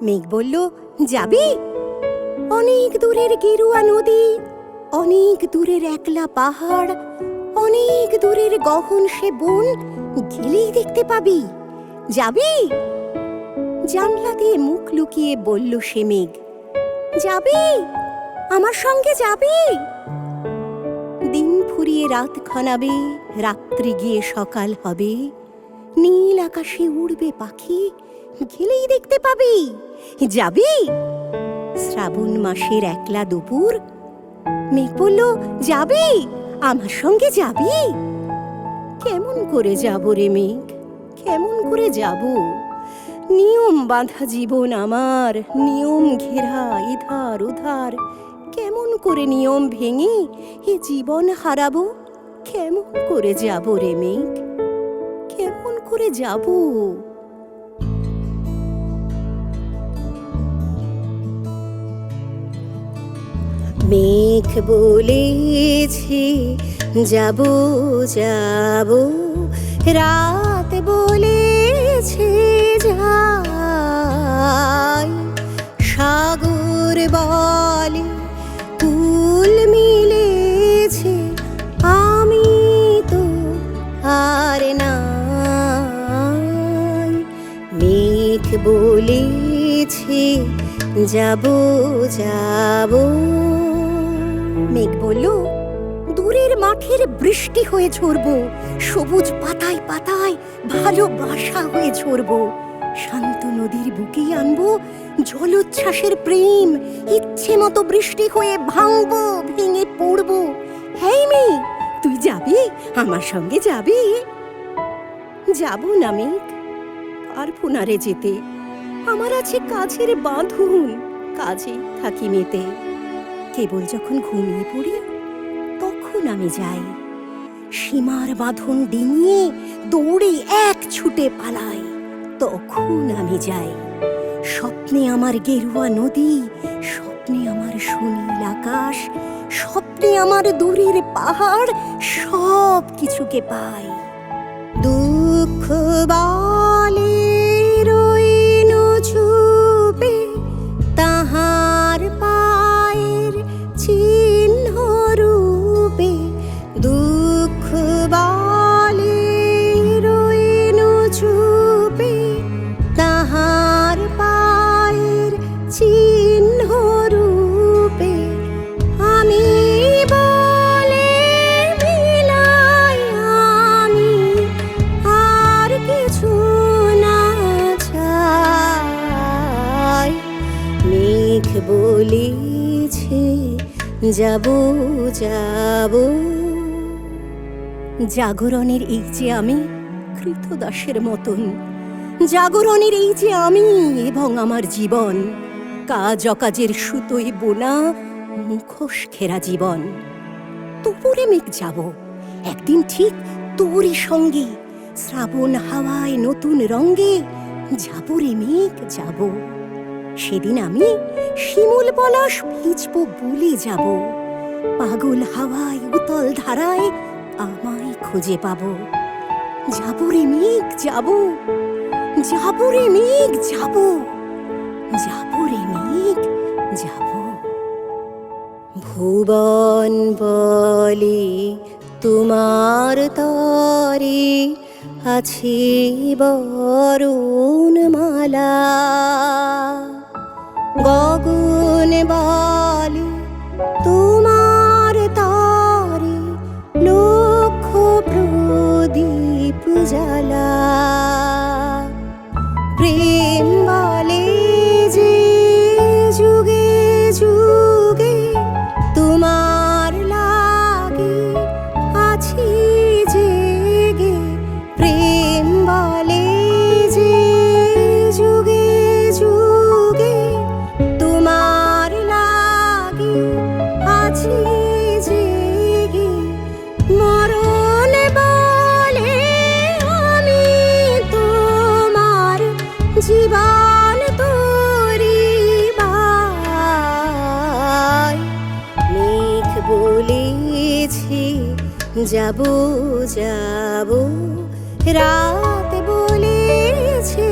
মেঘ বলল, যাবি? অনেক দূরের গেরুয়া নদী, অনেক দূরের একলা পাহাড়, অনেক দূরের গহন সে বন, গেলেই দেখতে পাবি। যাবি? জানলা দিয়ে মুখ লুকিয়ে বলল সে মেঘ, যাবি? আমার সঙ্গে যাবি? দিন ফুরিয়ে রাত ক্ষণাবে, রাত্রি গিয়ে সকাল হবে, নীল আকাশে উড়বে পাখি, গেলেই দেখতে পাবি। যাবি? শ্রাবণ মাসের একলা দুপুর। মেঘ বলল, যাবি? আমার সঙ্গে যাবি? কেমন করে যাব রে মেঘ, কেমন করে যাব? নিয়ম বাঁধা জীবন আমার, নিয়ম ঘেরা ইধার উধার। কেমন করে নিয়ম ভেঙে এ জীবন হারাবো? কেমন করে যাব রে মেঘ, কেমন করে যাব? মেঘ বলেছে যাব যাব, রাত বলেছে যাই, সাগর বলে কুল মিলেছে, আমি তো আর নাই। মেঘ বলেছে যাব যাব। মেঘ বলল, দূরের মাঠের বৃষ্টি হয়ে ঝরবো, সবুজ পাতায় পাতায় ভালোবাসা হয়ে ঝরবো, শান্ত নদীর বুকেই আনবো জলোচ্ছ্বাসের প্রেম, ইচ্ছে মতো বৃষ্টি হয়ে ভাঙবো, ভেঙে পড়বো। হেই মেঘ, তুই যাবি? আমার সঙ্গে যাবি? যাব না মেঘ, পারবো না রে যেতে। আমার আছে কাজের বাঁধন, কাজেই থাকি মেতে। কেবল যখন ঘুমিয়ে পড়ি তখন আমি যাই, সীমার বাঁধন ডিঙিয়ে দৌড়ে এক ছুটে পালাই, তখন আমি যাই। স্বপ্নে আমার গেরুয়া নদী, স্বপ্নে আমার সুনীল আকাশ, স্বপ্নে আমার দূরের পাহাড়, সব কিছুকে পাই। দুঃখ বলে রইনু চুপে, তাহার পায়ের চিহ্ন রূপে। দুঃখ বলে রইনু চুপে, তাহার পায়ের চিহ্ন রূপে। আমি বলে মিলাই আমি আর কিছু না চাই। মেঘ বলেছে যাব যাব। জাগরণের এই যে আমি কৃতদাসের মতন, জাগরণের এই যে আমি এবং আমার জীবন, কাজ অকাজের সুতোয় বোনা মুখোশ ঘেরা জীবন। দুপুরে মেঘ যাব, একদিন ঠিক তোরই সঙ্গে, শ্রাবণ হাওয়ায় নতুন রঙ্গে যাব রে মেঘ যাব। সেদিন আমি শিমুল পলাশ ভিজবো বলে যাব, পাগল হাওয়ায় উতল ধারায় আমায় খুঁজে পাবো। যাব রে মেঘ যাব, যাব রে মেঘ যাব, যাব রে মেঘ যাব। ভুবন বলে তোমার তরে আছে বরুণমালা, গগন বলে তোমার তরে লক্ষ প্রদীপ জ্বালা। প্রেম বলে যে যুগে যুগে তোমার লাগে আছি জেগে। প্রেম বলে যে যুগে যুগে তোমার লাগে আছি জেগে। মরণ বলে আমি তোমার জীবন তোরি বাই। মেঘ বলেছে যাব যাব, রাত বলেছে